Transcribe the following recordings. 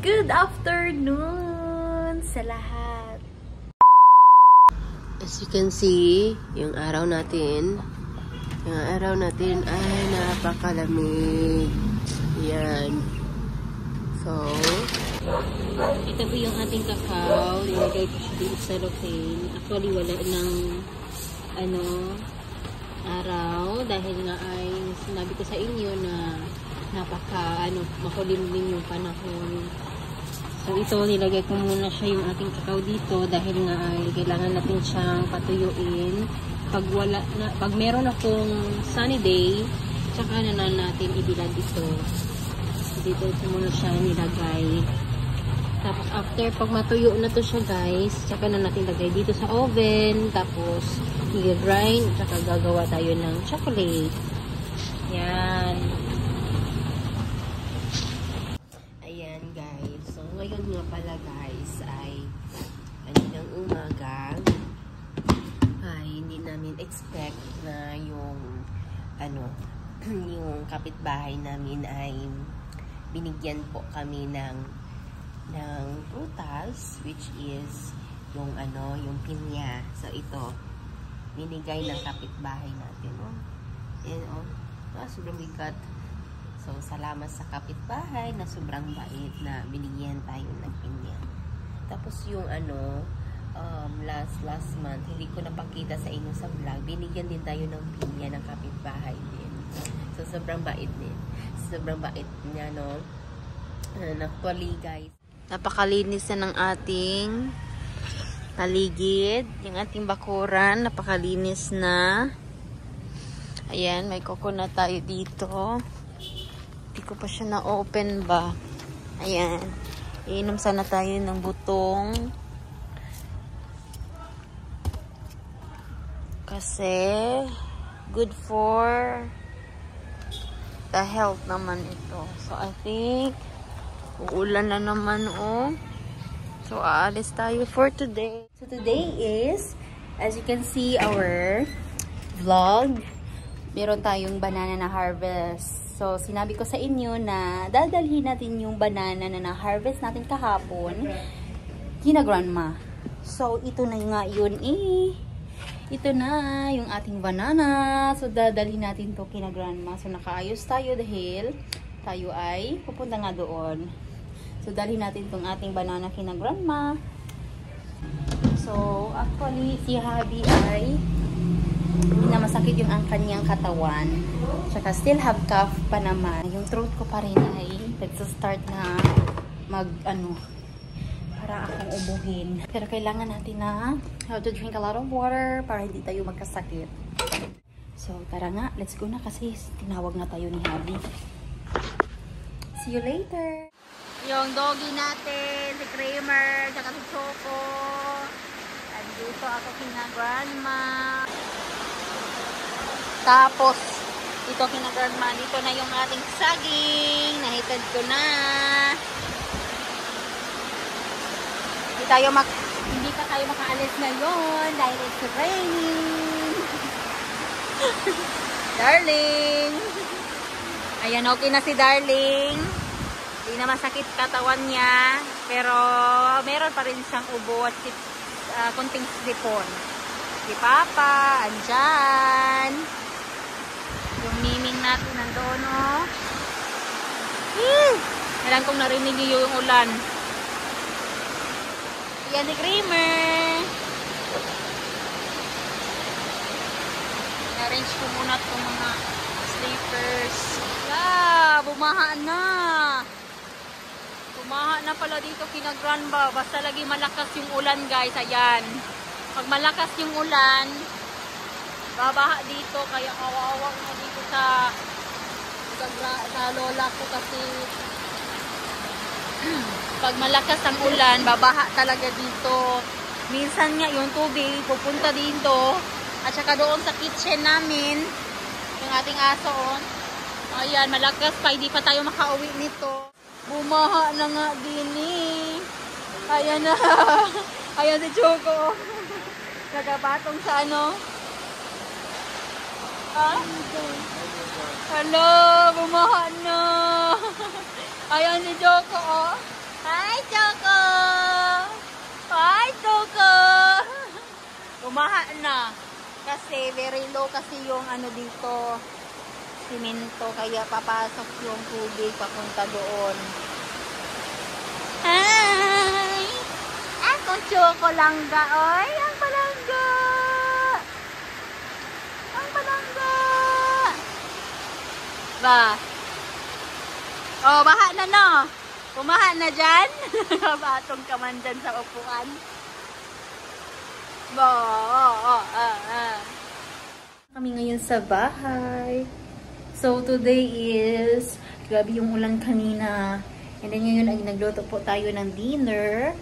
Good afternoon sa lahat. As you can see, yung araw natin ay napakalamig. Yan. So, ito po yung ating kakao. Nilagay ko siya dito sa locaine. Actually, wala ng araw dahil nga ay sinabi ko sa inyo na makulimlim yung panahon. So ito, nilagay ko muna siya yung ating kakao dito dahil nga ay kailangan natin siyang patuyuin. Pag meron akong sunny day, tsaka na natin ibilad ito. Dito muna siya nilagay. Tapos after, pag matuyo na to siya guys, tsaka na natin lagay dito sa oven. Tapos i-grind, tsaka gagawa tayo ng chocolate. Yan. Ayan guys. So ngayon nga pala guys ay kaninang umaga ay hindi namin expect na yung yung kapitbahay namin ay binigyan po kami ng prutas, which is yung pinya. So ito binigay ng kapitbahay natin. Sobrang bigat. So salamat sa kapitbahay na sobrang bait na binigyan tayo ng pinya. Tapos yung last month, hindi ko napakita sa inyo sa vlog, binigyan din tayo ng pinya ng kapitbahay din. So sobrang bait din. Sobrang bait niya, no? Actually guys, napakalinis na ng ating paligid. Yung ating bakuran, napakalinis na. Ayan, may coconut tayo dito. Hindi ko pa siya na-open ba. Ayan. Iinom sana tayo ng butong. Kasi, good for the health naman ito. So, I think, uulan na naman, oh. So, aalis tayo for today. So today is, as you can see our vlog, meron tayong banana na harvest. So, sinabi ko sa inyo na dadalhin natin yung banana na na-harvest natin kahapon kina grandma. So, ito na nga yun eh. Ito na yung ating banana. So, dadalhin natin to kina grandma. So, nakaayos tayo dahil tayo ay pupunta nga doon. So, dalhin natin tong ating banana kina grandma. So, actually, si Habi ay hindi na masakit yung ang kanyang katawan. Tsaka still have cough pa naman. Yung throat ko pa rin ay nagsa-start na para akong ubuhin. Pero kailangan natin na how to drink a lot of water para hindi tayo magkasakit. So, tara nga. Let's go na kasi tinawag na tayo ni Habi. See you later! Yung doggy natin, si Kramer, tsaka si Choco. Andito ako kina grandma. Tapos, dito kina grandma, dito na yung ating saging. Nahitad ko na. Hindi pa tayo makaalis ngayon dahil it's raining. Darling! Ayan, okay na si Darling. Hindi na masakit katawan niya, pero meron pa rin siyang ubo at konting sipon. Si Papa, andyan. Yung miming natin nandoon, oh. Kailan kong narinig niyo yung ulan. Yan si Kramer. Na-arrange ko muna itong mga sleepers. Bumaha na. Bumaha na pala dito kina grandma. Basta lagi malakas yung ulan guys. Ayan. Pag malakas yung ulan, babaha dito. Kaya kawawa na dito sa lola ko kasi pag malakas ang ulan, babaha talaga dito. Minsan nga yung tubig pupunta dito. At saka doon sa kitchen namin, yung ating aso. Ayan, malakas pa. Hindi pa tayo makauwi nito. Bumaha na nga din eh. Ayan na. Ayan si Choco. Nagapatong sa Ha? Hello, bumaha na. Ayan si Choco, oh. Hi, Choco! Hi, Choco! Umaha na. Kasi very low kasi yung ano dito, simento. Kaya papasok yung tubig papunta doon. Hi! Ako, Choco Langga. Oy, ang palangga! Ang palangga! Ba? Oh, baha na no? Pumaha na dyan? Batong ka man dyan sa upuan. Kami ngayon sa bahay. So, today is, grabe yung ulan kanina. And then ngayon ay nagluto po tayo ng dinner.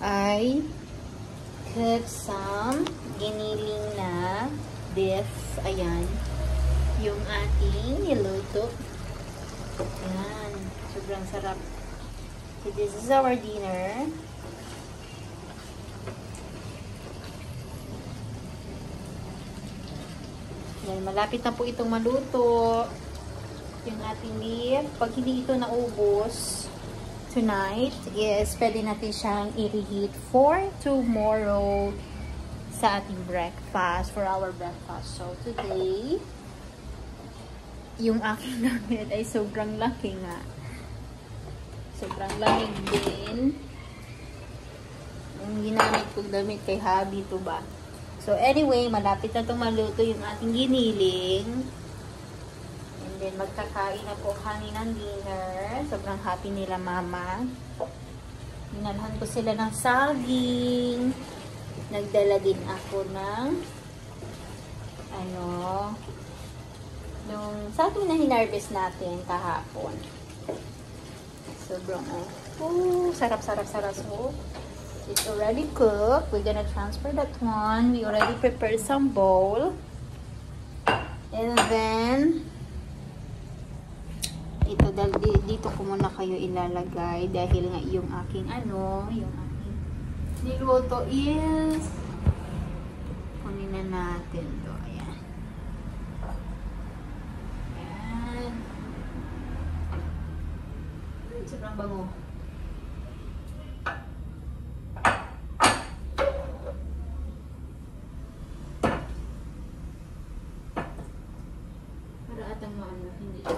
I cook some giniling na beef. Ayan. Yung ating niluto. Ayan. Sobrang sarap. So, this is our dinner. Ayan, malapit na po itong maluto. Yung ating beef. Pag hindi ito naubos tonight, is pwede natin siyang i-reheat for tomorrow sa ating breakfast, for our breakfast. So, today, yung aking damit ay sobrang laki nga. Sobrang lamig din. Yung ginamit kong damit kay hubby to ba. So anyway, malapit na itong maluto yung ating giniling. And then magkakain na po kami ng dinner. Sobrang happy nila mama. Dinalhan ko sila ng saging. Nagdala din ako ng nung saging na hinarvest natin kahapon. Sobrang sarap. So, it's already cooked. We're gonna transfer that one. We already prepared some bowl. And then, dito ko muna kayo ilalagay dahil nga yung aking niluto is kunin na natin to. Ayan. Ayan. Sobrang bango. Para atang hindi siya.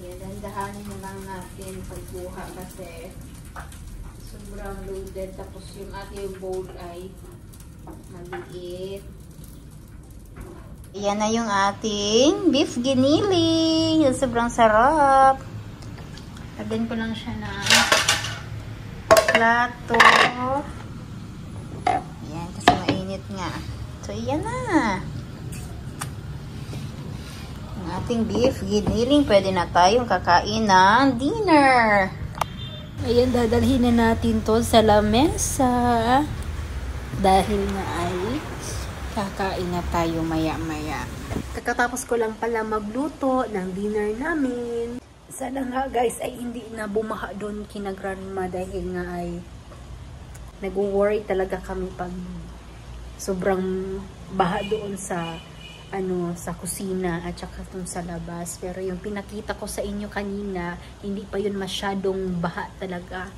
Yan, dahan-dahanin na lang natin pagbuha kasi sobrang loaded. Tapos yung ating bowl ay maliit. Yan na yung ating beef giniling. Sobrang sarap. Lagyan ko lang siya na plato. Ayan, kasi mainit nga. So, yan na. Ang ating beef giniling. Pwede na tayong kakain ng dinner. Ayan, dadalhin na natin to sa lamesa. Dahil nga ay kakain na tayo maya-maya. Kakatapos ko lang pala magluto ng dinner namin. Sana nga guys ay hindi na bumaha doon kina grandma dahil nga ay nag-worry talaga kami pag sobrang baha doon sa sa kusina at saka doon sa labas. Pero yung pinakita ko sa inyo kanina, hindi pa yun masyadong baha talaga.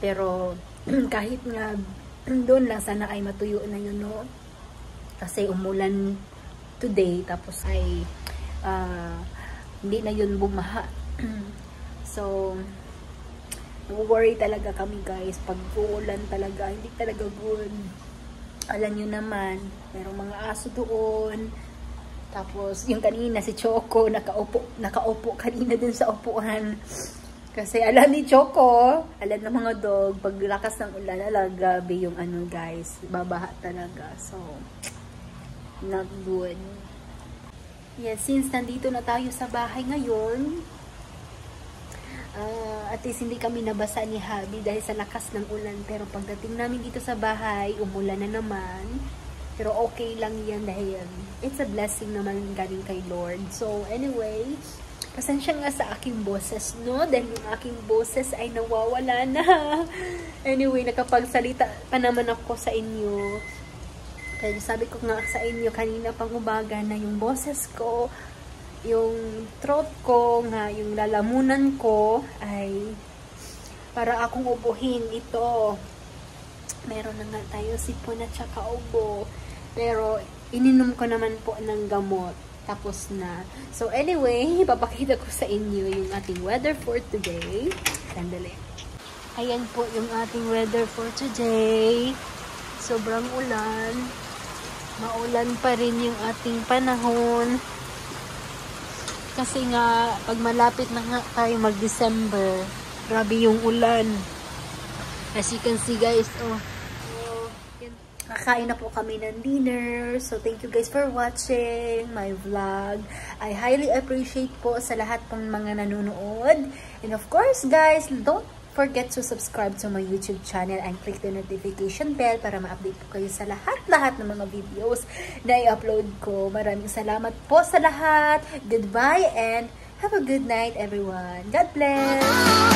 Pero kahit nga doon lang sana ay matuyo na yun, no? Kasi umulan today tapos ay hindi na yun bumaha. So, worry talaga kami guys. Pag uulan talaga, hindi talaga good. Alam nyo naman, merong mga aso doon. Tapos, yung kanina si Choco, nakaupo kanina din sa upuan. Kasi alam ni Choco, alam ng mga dog, pag lakas ng ulan, gabi yung guys, babaha talaga. So, not good. Yes, since nandito na tayo sa bahay ngayon, at least hindi kami nabasa ni Habi dahil sa lakas ng ulan. Pero pagdating namin dito sa bahay, umulan na naman. Pero okay lang yan dahil it's a blessing naman galing kay Lord. So anyway, pasensya nga sa aking boses, no? Dahil yung aking boses ay nawawala na. Anyway, nakapagsalita pa naman ako sa inyo. Kaya sabi ko nga sa inyo kanina pang umaga na yung boses ko, yung throat ko, nga yung lalamunan ko ay para akong ubuhin ito. Meron na nga tayo sipon at saka ubo. Pero, ininom ko naman po ng gamot. Tapos na. So, anyway, ipapakita ko sa inyo yung ating weather for today. Sandali. Ayan po yung ating weather for today. Sobrang ulan. Maulan pa rin yung ating panahon. Kasi nga, pag malapit na nga tayo mag-December, grabe yung ulan. As you can see guys, kakain na po kami ng dinner. So, thank you guys for watching my vlog. I highly appreciate po sa lahat pong mga nanonood. And of course guys, don't forget to subscribe to my YouTube channel and click the notification bell para ma-update po kayo sa lahat-lahat ng mga videos na i-upload ko. Maraming salamat po sa lahat. Goodbye and have a good night everyone. God bless!